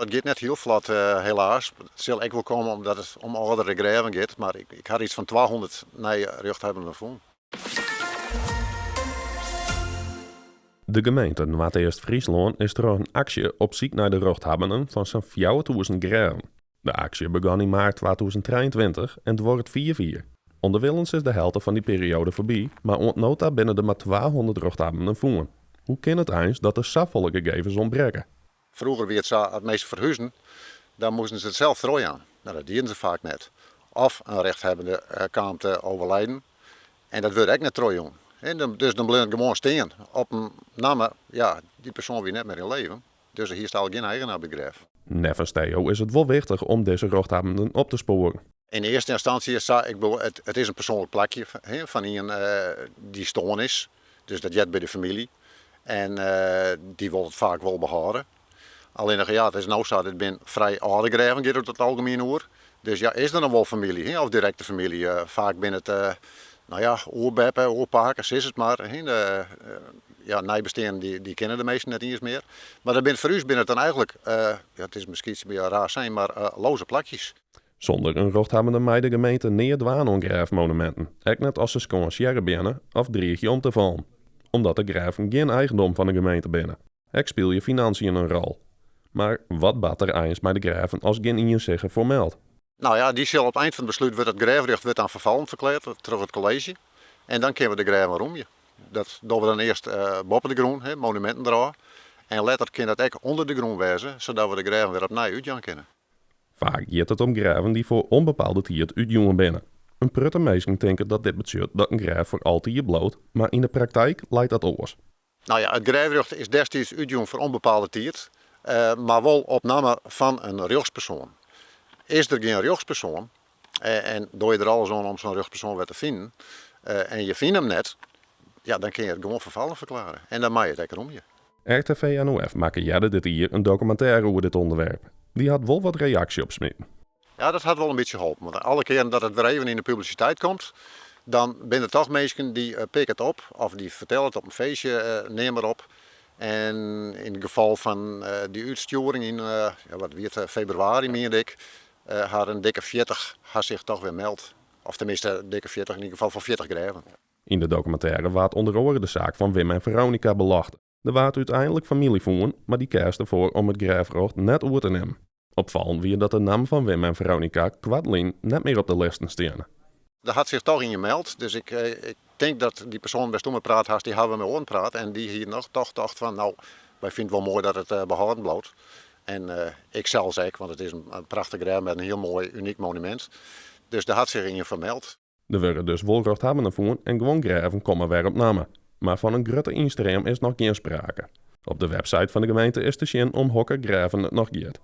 het gaat net heel vlot helaas. Het zal ook wel komen omdat het om oudere graven gaat. Maar ik had iets van 200 rechthebbenden gevonden. De gemeente Noord-Eerst-Friesland is door een actie op zoek naar de rechthebbenden van zo'n 4000 graven. De actie begon in maart 2023 en het wordt 4-4. Onderwillens is de helft van die periode voorbij, maar ontnota binnen de maar 200 rechthebbenden voeren. Hoe kan het eens dat er zoveel gegevens ontbreken? Vroeger werd het meeste verhuizen, dan moesten ze het zelf strooien aan. Nou, dat deden ze vaak net. Of een rechthebbende kwam te overlijden en dat werd ook net strooien. Dus dan bleef het gewoon staan op een naam, ja, die persoon weer net meer in leven. Dus hier staat geen eigenaar begraven. Nevens Theo is het wel wichtig om deze rechthebbenden op te sporen. In eerste instantie is het is een persoonlijk plakje van iemand die stoorn is. Dus dat jet bij de familie. En die wil het vaak wel behouden. Alleen nog, ja, het is nou zo, het ben vrij oude graven, gaat het algemeen over. Dus ja, is er dan wel familie, of directe familie? Vaak ben het, oerbeppen, oerpaken, is het maar. Nijbesteden die kennen de meesten net eens meer. Maar voor u ben het dan eigenlijk, het is misschien een beetje raar zijn, maar loze plakjes. Zonder een rechthebbende mij de gemeente neer dwaan aan graafmonumenten. Ook net als ze sconciëren binnen of dreig om te vallen. Omdat de graven geen eigendom van de gemeente binnen. Ook speel je financiën een rol. Maar wat baat er eens met de graven als geen in je zeggen vermeld? Nou ja, die zal op het eind van het besluit wordt het graafrecht aan vervallen verklaard terug het college. En dan kunnen we de graven roemje. Dat doen we dan eerst boven de grond, monumenten draaien. En later kan dat ook onder de grond wezen, zodat we de graven weer opnieuw uitgaan kunnen. Vaak gaat het om graven die voor onbepaalde tijd uitjongen binnen. Een prutte mensen denken dat dit betekent dat een graaf voor altijd je bloot, maar in de praktijk lijkt dat anders. Nou ja, het graafrecht is destijds uitjongen voor onbepaalde tijd, maar wel op naam van een rechtspersoon. Is er geen rechtspersoon, en doe je er alles aan om zo'n rechtspersoon weer te vinden, en je vindt hem net, ja, dan kun je het gewoon vervallen verklaren. En dan maak je het lekker om je. RTV NOF maken jaren dit jaar een documentaire over dit onderwerp. Die had wel wat reactie op smitten. Ja, dat had wel een beetje geholpen. Want alle keren dat het weer even in de publiciteit komt, dan zijn er toch mensen die pikken het op. Of die vertellen het op een feestje, neem maar op. En in het geval van die uitsturing in februari, meende ik, had een dikke 40 zich toch weer meld. Of tenminste, dikke 40, in ieder geval van 40 graven. In de documentaire waard onder andere de zaak van Wim en Veronica belacht. Er waard uiteindelijk familie voeren, maar die koos ervoor om het graafrecht net over te nemen. Opvallend weer dat de naam van Wim en Veronica kwadling net meer op de lijsten staan. Dat had zich toch in gemeld, dus ik denk dat die persoon best om me praat had, die hebben we met ons praat. En die hier nog toch dacht van, nou, wij vinden het wel mooi dat het behouden blijft. En ik zelfs ook, want het is een prachtig graaf met een heel mooi, uniek monument. Dus daar had zich in je vermeld. Er worden dus wel rechthebbenden voor en gewoon graven komen weer op namen. Maar van een grote instroom is nog geen sprake. Op de website van de gemeente is te zien om hokke graven het nog gaat.